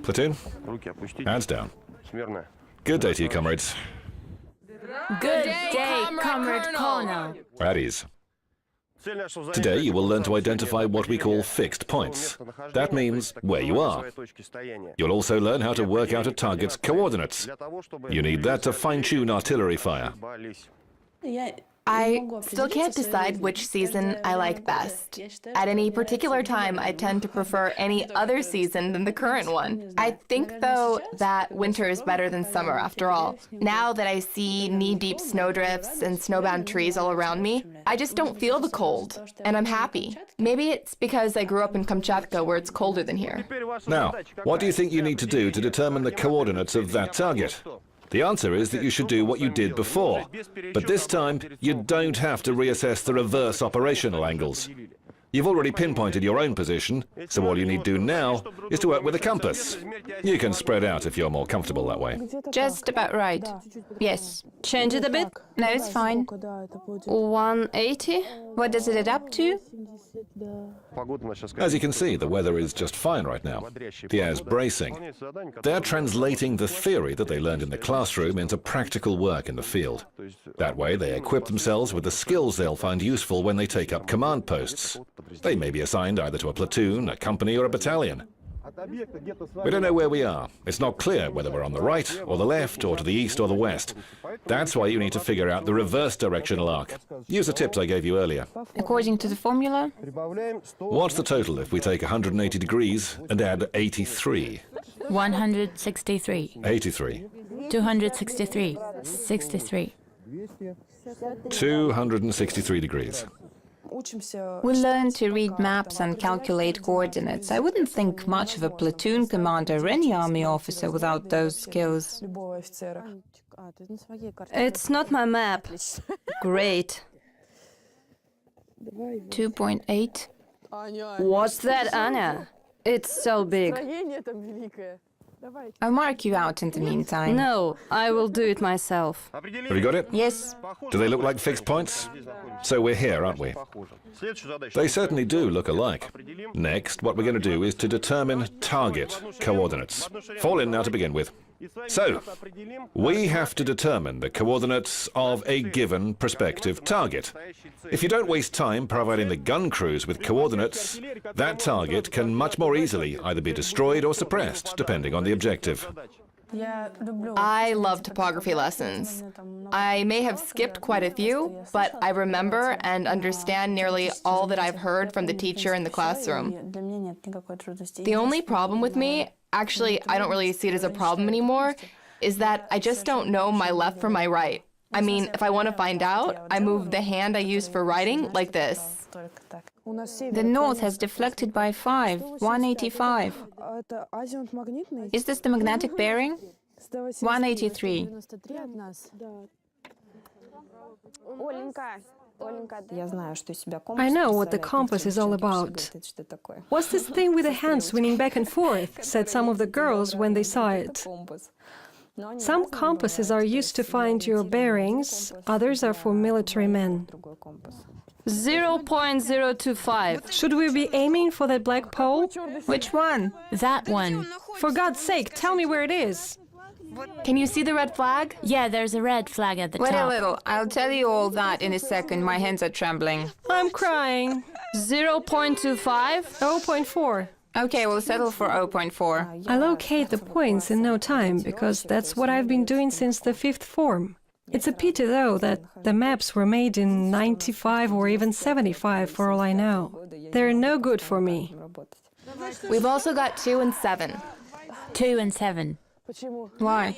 Platoon, hands down. Good day to you, comrades. Good day, Comrade Colonel. At ease. Today you will learn to identify what we call fixed points. That means where you are. You'll also learn how to work out a target's coordinates. You need that to fine-tune artillery fire. I still can't decide which season I like best. At any particular time, I tend to prefer any other season than the current one. I think, though, that winter is better than summer, after all. Now that I see knee-deep snowdrifts and snowbound trees all around me, I just don't feel the cold, and I'm happy. Maybe it's because I grew up in Kamchatka, where it's colder than here. Now, what do you think you need to do to determine the coordinates of that target? The answer is that you should do what you did before, but this time you don't have to reassess the reverse operational angles. You've already pinpointed your own position, so all you need to do now is to work with a compass. You can spread out if you're more comfortable that way. Just about right. Yes. Change it a bit? No, it's fine. 180? What does it add up to? As you can see, the weather is just fine right now. The air's bracing. They're translating the theory that they learned in the classroom into practical work in the field. That way, they equip themselves with the skills they'll find useful when they take up command posts. They may be assigned either to a platoon, a company, or a battalion. We don't know where we are. It's not clear whether we're on the right, or the left, or to the east or the west. That's why you need to figure out the reverse directional arc. Use the tips I gave you earlier. According to the formula? What's the total if we take 180 degrees and add 83? 163. 83. 263. 63. 263 degrees. We learn to read maps and calculate coordinates. I wouldn't think much of a platoon commander or any army officer without those skills. It's not my map. Great. 2.8. What's that, Anya? It's so big. I'll mark you out in the meantime. No, I will do it myself. Have you got it? Yes. Do they look like fixed points? So we're here, aren't we? They certainly do look alike. Next, what we're going to do is to determine target coordinates. Fall in now to begin with. So, we have to determine the coordinates of a given prospective target. If you don't waste time providing the gun crews with coordinates, that target can much more easily either be destroyed or suppressed, depending on the objective. I love topography lessons. I may have skipped quite a few, but I remember and understand nearly all that I've heard from the teacher in the classroom. The only problem with me, actually, I don't really see it as a problem anymore, is that I just don't know my left from my right. I mean, if I want to find out, I move the hand I use for writing like this. The north has deflected by 5, 185. Is this the magnetic bearing? 183. I know what the compass is all about. What's this thing with the hand swinging back and forth? Said some of the girls when they saw it. Some compasses are used to find your bearings, others are for military men. 0.025. Should we be aiming for that black pole? Which one? That one. For God's sake, tell me where it is. Can you see the red flag? Yeah, there's a red flag at the Wait top. a little. I'll tell you all that in a second. My hands are trembling. I'm crying. 0.25. 0.4. Okay, we'll settle for 0.4. I'll locate the points in no time, because that's what I've been doing since the 5th form. It's a pity, though, that the maps were made in 95 or even 75, for all I know. They're no good for me. We've also got 2 and 7. 2 and 7. Why?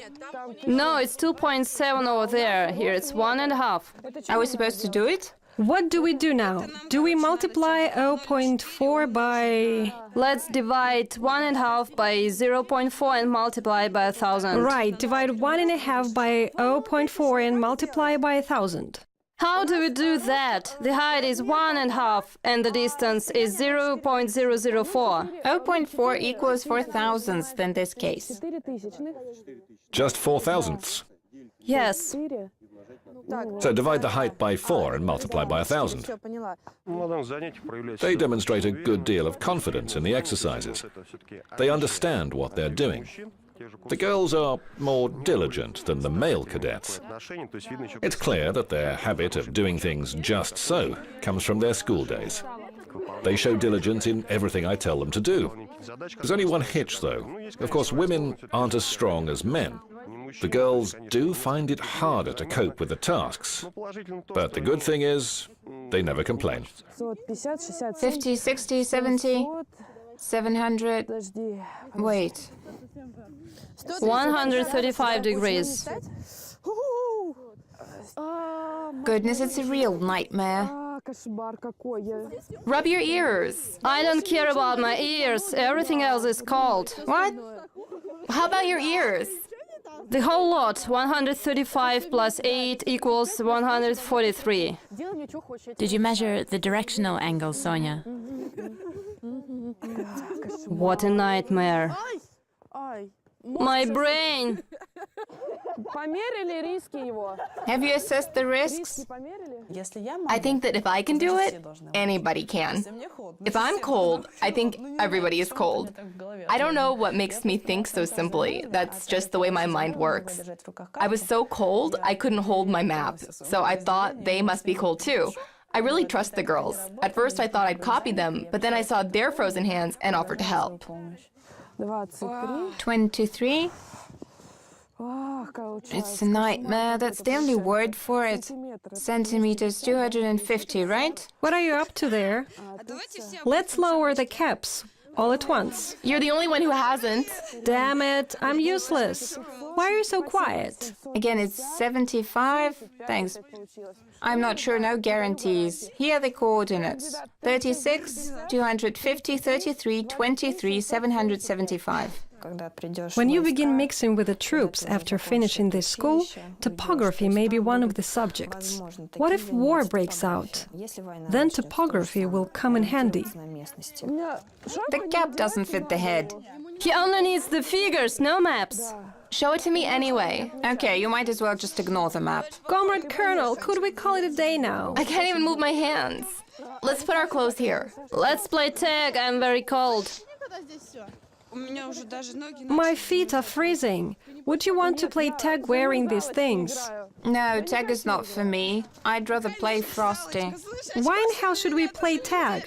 No, it's 2.7 over there. Here it's 1.5. Are we supposed to do it? What do we do now? Do we multiply 0.4 by... Let's divide 1.5 by 0.4 and multiply by 1,000. Right, divide 1.5 by 0.4 and multiply by 1,000. How do we do that? The height is 1.5 and the distance is 0.004. 0.4 equals 4 thousandths in this case. Just 4 thousandths. Yes. So divide the height by 4 and multiply by 1,000. They demonstrate a good deal of confidence in the exercises. They understand what they're doing. The girls are more diligent than the male cadets. It's clear that their habit of doing things just so comes from their school days. They show diligence in everything I tell them to do. There's only one hitch, though. Of course, women aren't as strong as men. The girls do find it harder to cope with the tasks. But the good thing is, they never complain. 50, 60, 70, 700. Wait. 135 degrees. Goodness, it's a real nightmare. Rub your ears. I don't care about my ears. Everything else is cold. What? How about your ears? The whole lot, 135 plus 8 equals 143. Did you measure the directional angle, Sonia? What a nightmare. My brain! Have you assessed the risks? I think that if I can do it, anybody can. If I'm cold, I think everybody is cold. I don't know what makes me think so simply. That's just the way my mind works. I was so cold, I couldn't hold my map, so I thought they must be cold too. I really trust the girls. At first I thought I'd copy them, but then I saw their frozen hands and offered to help. 23? It's a nightmare. That's the only word for it. Centimeters, 250, right? What are you up to there? Let's lower the caps all at once. You're the only one who hasn't. Damn it, I'm useless. Why are you so quiet? Again, it's 75. Thanks. I'm not sure, no guarantees. Here are the coordinates. 36, 250, 33, 23, 775. When you begin mixing with the troops after finishing this school, topography may be one of the subjects. What if war breaks out? Then topography will come in handy. The cap doesn't fit the head. He only needs the figures, no maps. Show it to me anyway. Okay, you might as well just ignore the map. Comrade Colonel, could we call it a day now? I can't even move my hands. Let's put our clothes here. Let's play tag, I'm very cold. My feet are freezing. Would you want to play tag wearing these things? No, tag is not for me. I'd rather play Frosty. Why in hell should we play tag?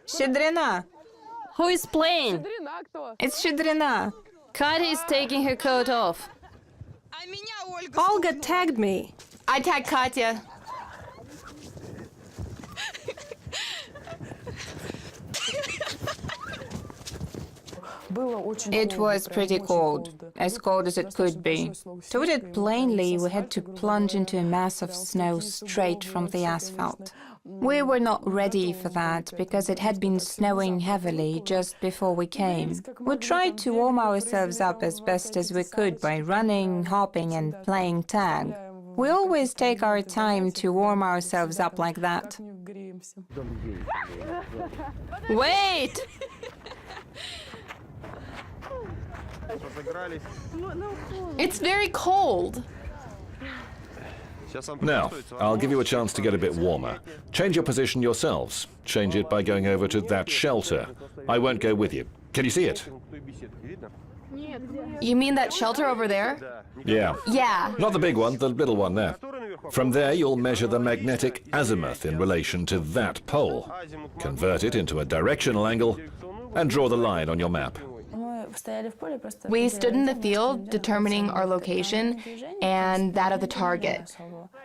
Shidrina. Who is playing? It's Shidrina. Katya is taking her coat off. Olga tagged me. I tagged Katya. It was pretty cold, as cold as it could be. To put it plainly, we had to plunge into a mass of snow straight from the asphalt. We were not ready for that, because it had been snowing heavily just before we came. We tried to warm ourselves up as best as we could by running, hopping and playing tag. We always take our time to warm ourselves up like that. Wait! It's very cold. Now, I'll give you a chance to get a bit warmer. Change your position yourselves. Change it by going over to that shelter. I won't go with you. Can you see it? You mean that shelter over there? Yeah. Yeah. Not the big one, the little one there. From there, you'll measure the magnetic azimuth in relation to that pole. Convert it into a directional angle and draw the line on your map. We stood in the field determining our location and that of the target.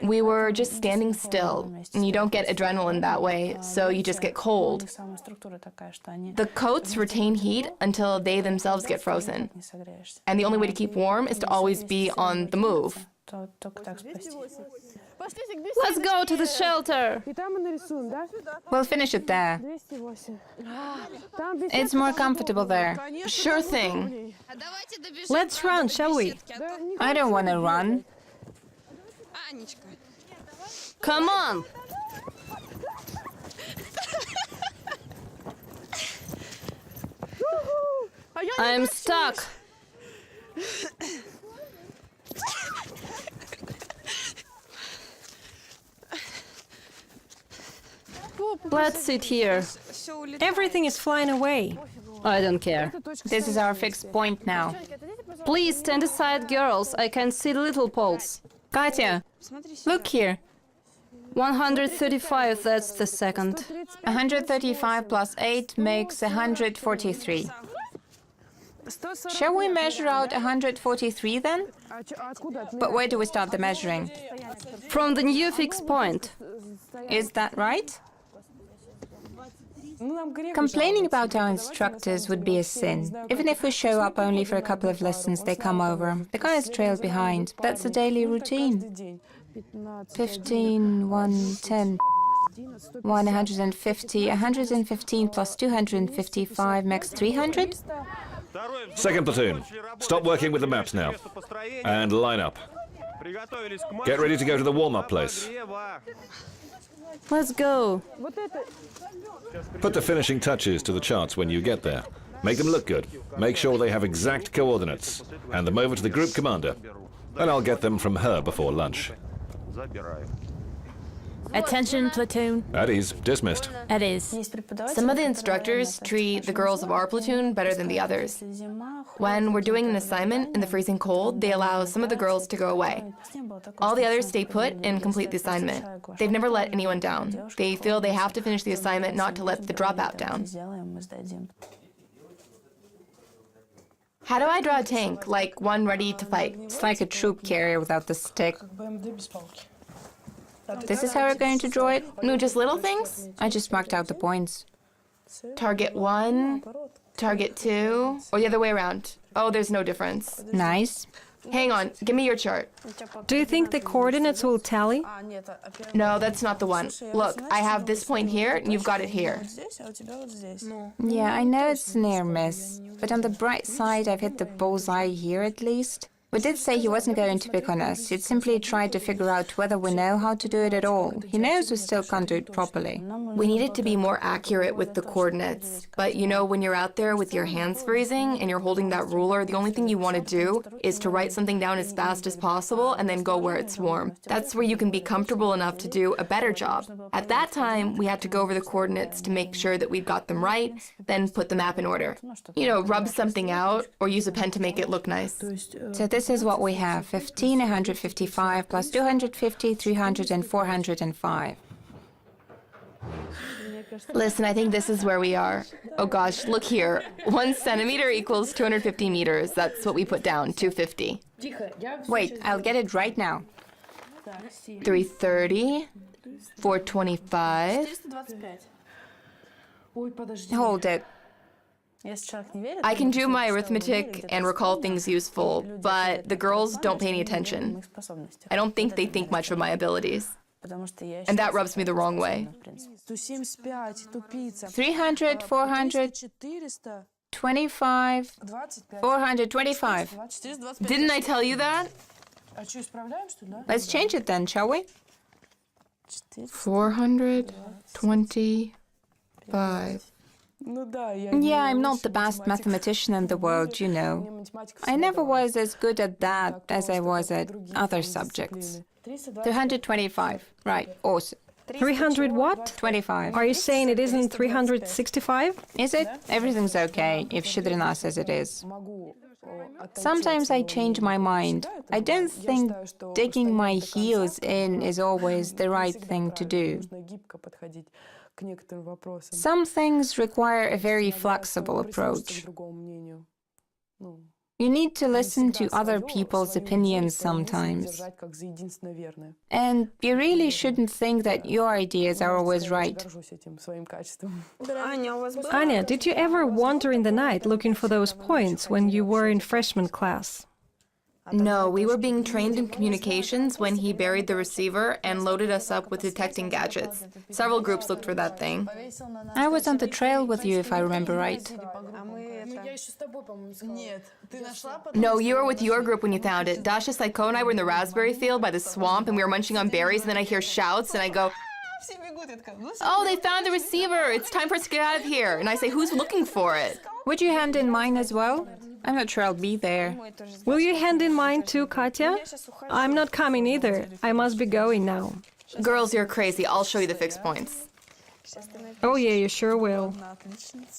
We were just standing still. You don't get adrenaline that way, so you just get cold. The coats retain heat until they themselves get frozen. And the only way to keep warm is to always be on the move. Let's go to the shelter. We'll finish it there. It's more comfortable there. Sure thing. Let's run, shall we? I don't want to run. Come on. I'm stuck. Let's sit here. Everything is flying away. I don't care. This is our fixed point now. Please stand aside, girls. I can see the little poles. Katya, look here. 135, that's the second. 135 plus 8 makes 143. Shall we measure out 143 then? But where do we start the measuring? From the new fixed point. Is that right? Complaining about our instructors would be a sin. Even if we show up only for a couple of lessons, they come over. The guys trail behind. That's a daily routine. 15, 110, 150, 115 plus 255 makes 300? Second platoon, stop working with the maps now. And line up. Get ready to go to the warm-up place. Let's go. Put the finishing touches to the charts when you get there. Make them look good. Make sure they have exact coordinates. Hand them over to the group commander. And I'll get them from her before lunch. Attention, platoon. At ease. Dismissed. At ease. Some of the instructors treat the girls of our platoon better than the others. When we're doing an assignment in the freezing cold, they allow some of the girls to go away. All the others stay put and complete the assignment. They've never let anyone down. They feel they have to finish the assignment, not to let the dropout down. How do I draw a tank, like one ready to fight? It's like a troop carrier without the stick. This is how we're going to draw it? No, just little things? I just marked out the points. Target 1, target 2, or the other way around. Oh, there's no difference. Nice. Hang on, give me your chart. Do you think the coordinates will tally? No, that's not the one. Look, I have this point here, and you've got it here. Yeah, I know it's a near miss, but on the bright side, I've hit the bullseye here at least. We did say he wasn't going to pick on us. He'd simply tried to figure out whether we know how to do it at all. He knows we still can't do it properly. We needed to be more accurate with the coordinates. But you know, when you're out there with your hands freezing and you're holding that ruler, the only thing you want to do is to write something down as fast as possible and then go where it's warm. That's where you can be comfortable enough to do a better job. At that time, we had to go over the coordinates to make sure that we'd got them right, then put the map in order. You know, rub something out or use a pen to make it look nice. So this is what we have. 15, 155 plus 250, 300 and 405. Listen, I think this is where we are. Oh gosh, look here. 1 centimeter equals 250 meters. That's what we put down, 250. Wait, I'll get it right now. 330, 425. Hold it. I can do my arithmetic and recall things useful, but the girls don't pay any attention. I don't think they think much of my abilities. And that rubs me the wrong way. 300, 400, 25, 425. Didn't I tell you that? Let's change it then, shall we? 425. Yeah, I'm not the best mathematician in the world, you know. I never was as good at that as I was at other subjects. 325. Right, awesome. 300 what? 25. Are you saying it isn't 365? Is it? Everything's okay, if Shidrina says it is. Sometimes I change my mind. I don't think digging my heels in is always the right thing to do. Some things require a very flexible approach. You need to listen to other people's opinions sometimes. And you really shouldn't think that your ideas are always right. Anya, did you ever wander in the night looking for those points when you were in freshman class? No, we were being trained in communications when he buried the receiver and loaded us up with detecting gadgets. Several groups looked for that thing. I was on the trail with you, if I remember right. No, you were with your group when you found it. Dasha, Saiko, and I were in the raspberry field by the swamp, and we were munching on berries, and then I hear shouts, and I go, "Oh, they found the receiver! It's time for us to get out of here!" And I say, "Who's looking for it?" Would you hand in mine as well? I'm not sure I'll be there. Will you hand in mine too, Katya? I'm not coming either. I must be going now. Girls, you're crazy. I'll show you the fixed points. Oh yeah, you sure will.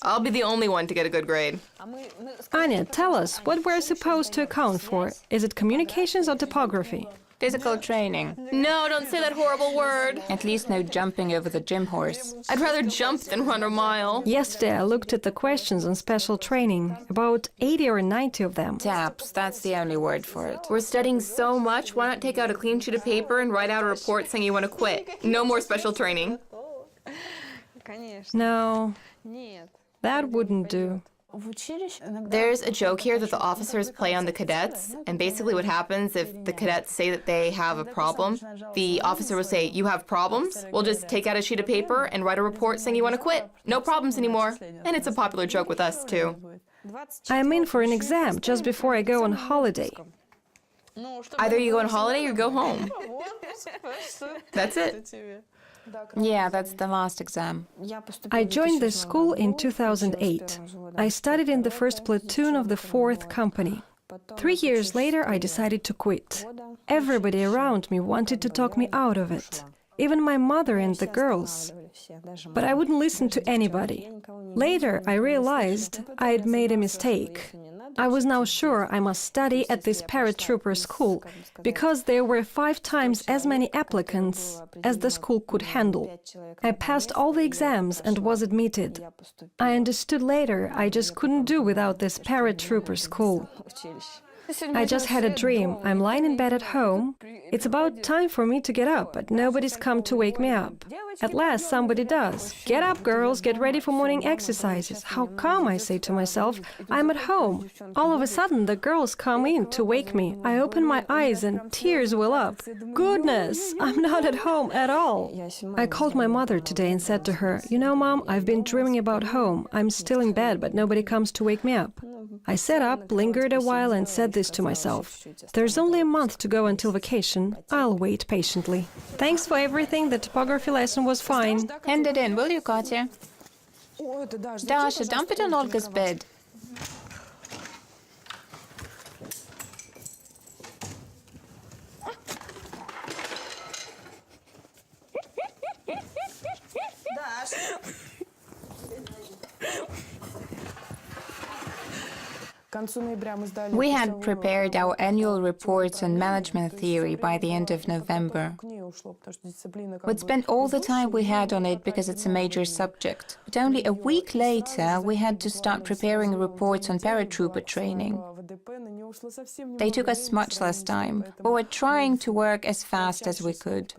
I'll be the only one to get a good grade. Anya, tell us, what we're supposed to account for. Is it communications or topography? Physical training. No, don't say that horrible word. At least no jumping over the gym horse. I'd rather jump than run a mile. Yesterday I looked at the questions on special training, about 80 or 90 of them. TAPS, that's the only word for it. We're studying so much, why not take out a clean sheet of paper and write out a report saying you want to quit? No more special training. No, that wouldn't do. There's a joke here that the officers play on the cadets, and basically what happens if the cadets say that they have a problem, the officer will say, "You have problems? We'll just take out a sheet of paper and write a report saying you want to quit. No problems anymore." And it's a popular joke with us, too. I'm in for an exam just before I go on holiday. Either you go on holiday or go home. That's it. Yeah, that's the last exam. I joined this school in 2008. I studied in the first platoon of the 4th Company. 3 years later, I decided to quit. Everybody around me wanted to talk me out of it. Even my mother and the girls. But I wouldn't listen to anybody. Later, I realized I'd made a mistake. I was now sure I must study at this paratrooper school, because there were 5 times as many applicants as the school could handle. I passed all the exams and was admitted. I understood later I just couldn't do without this paratrooper school. I just had a dream. I'm lying in bed at home. It's about time for me to get up, but nobody's come to wake me up. At last, somebody does. Get up, girls, get ready for morning exercises. How come, I say to myself, I'm at home. All of a sudden, the girls come in to wake me. I open my eyes and tears well up. Goodness, I'm not at home at all. I called my mother today and said to her, "You know, Mom, I've been dreaming about home. I'm still in bed, but nobody comes to wake me up." I sat up, lingered a while, and said this to myself. There's only a month to go until vacation. I'll wait patiently. Thanks for everything. The topography lesson was fine. Hand it in, will you, Katya? Dasha, dump it on Olga's bed. We had prepared our annual reports on management theory by the end of November. We'd spent all the time we had on it because it's a major subject. But only a week later, we had to start preparing reports on paratrooper training. They took us much less time, but we're trying to work as fast as we could.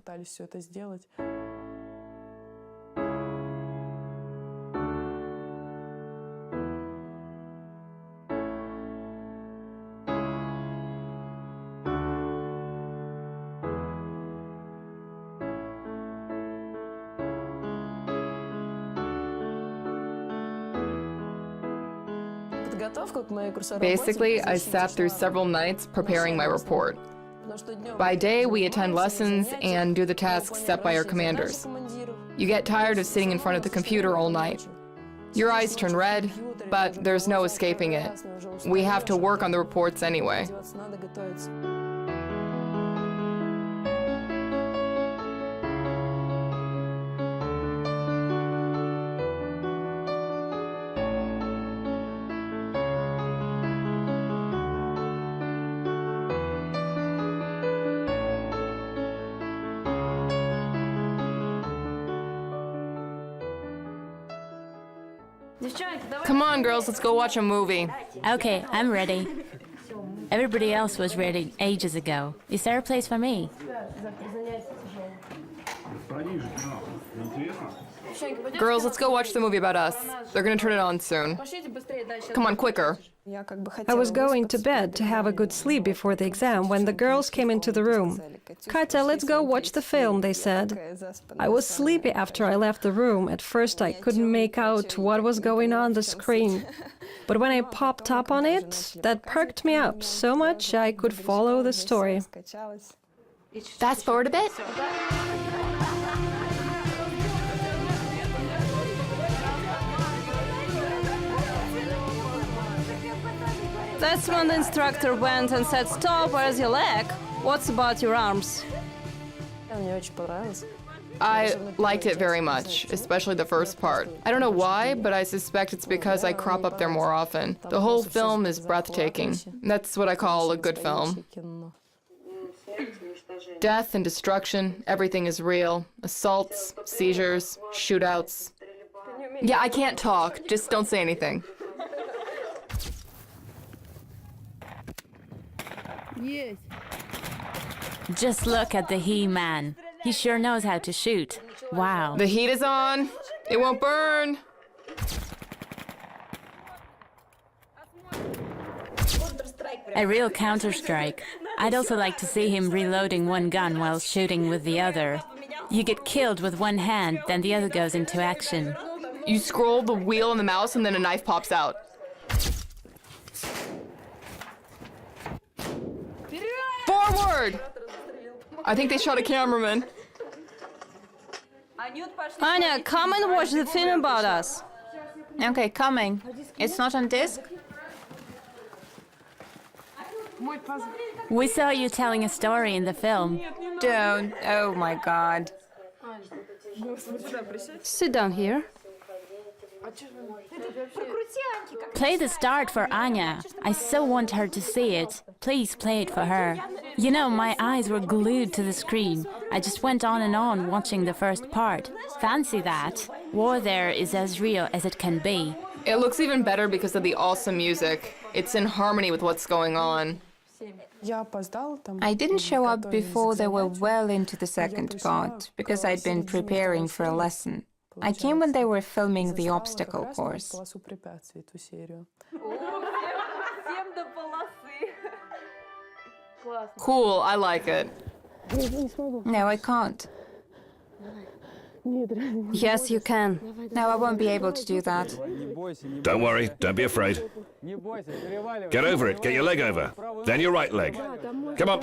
Basically, I sat through several nights preparing my report. By day, we attend lessons and do the tasks set by our commanders. You get tired of sitting in front of the computer all night. Your eyes turn red, but there's no escaping it. We have to work on the reports anyway. Come on, girls, let's go watch a movie. Okay, I'm ready. Everybody else was ready ages ago. Is there a place for me? Girls, let's go watch the movie about us. They're gonna turn it on soon. Come on, quicker. I was going to bed to have a good sleep before the exam when the girls came into the room. "Katya, let's go watch the film," they said. I was sleepy after I left the room. At first I couldn't make out what was going on the screen. But when I popped up on it, that perked me up so much I could follow the story. Fast forward a bit. That's when the instructor went and said, "Stop, where's your leg? What's about your arms?" I liked it very much, especially the first part. I don't know why, but I suspect it's because I crop up there more often. The whole film is breathtaking. That's what I call a good film. Death and destruction, everything is real. Assaults, seizures, shootouts. Yeah, I can't talk. Just don't say anything. Just look at the He-Man. He sure knows how to shoot. Wow. The heat is on. It won't burn. A real Counter-Strike. I'd also like to see him reloading one gun while shooting with the other. You get killed with one hand, then the other goes into action. You scroll the wheel on the mouse and then a knife pops out. Forward! I think they shot a cameraman. Anya, come and watch the film about us. Okay, coming. It's not on disc? We saw you telling a story in the film. Don't. Oh my god. Sit down here. Play the start for Anya. I so want her to see it. Please play it for her. You know, my eyes were glued to the screen. I just went on and on watching the first part. Fancy that. War there is as real as it can be. It looks even better because of the awesome music. It's in harmony with what's going on. I didn't show up before they were well into the second part, because I'd been preparing for a lesson. I came when they were filming the obstacle course. Cool, I like it. No, I can't. Yes, you can. No, I won't be able to do that. Don't worry, don't be afraid. Get over it, get your leg over. Then your right leg. Come on.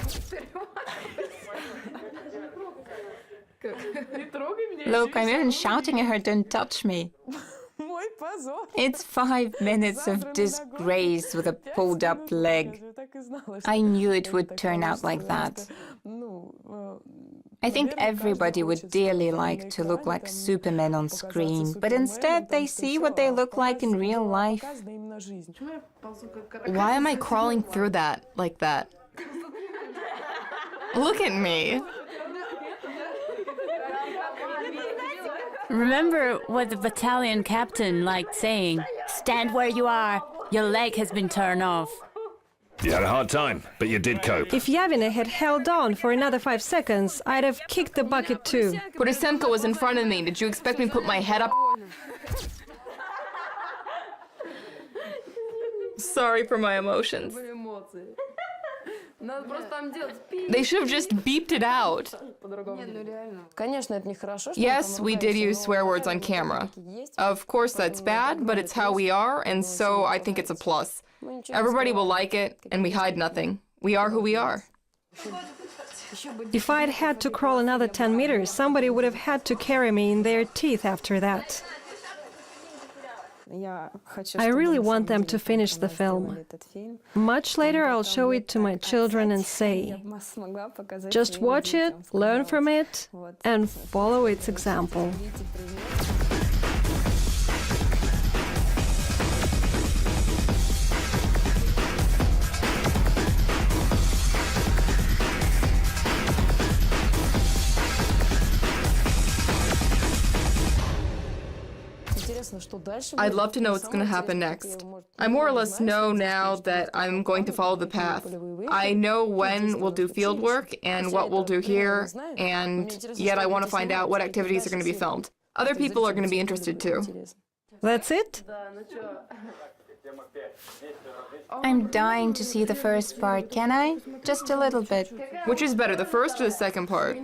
Look, I'm even shouting at her, don't touch me. It's 5 minutes of disgrace with a pulled up leg. I knew it would turn out like that. I think everybody would dearly like to look like Superman on screen, but instead they see what they look like in real life. Why am I crawling through that like that? Look at me. Remember what the battalion captain liked saying? Stand where you are. Your leg has been turned off. You had a hard time, but you did cope. If Yavina had held on for another 5 seconds, I'd have kicked the bucket too. Purisenko was in front of me. Did you expect me to put my head up? Sorry for my emotions. They should have just beeped it out. Yes, we did use swear words on camera. Of course, that's bad, but it's how we are, and so I think it's a plus. Everybody will like it, and we hide nothing. We are who we are. If I'd had to crawl another 10 meters, somebody would have had to carry me in their teeth after that. I really want them to finish the film. Much later, I'll show it to my children and say, just watch it, learn from it, and follow its example. I'd love to know what's going to happen next. I more or less know now that I'm going to follow the path. I know when we'll do field work and what we'll do here, and yet I want to find out what activities are going to be filmed. Other people are going to be interested too. That's it? I'm dying to see the first part, can I? Just a little bit. Which is better, the first or the second part?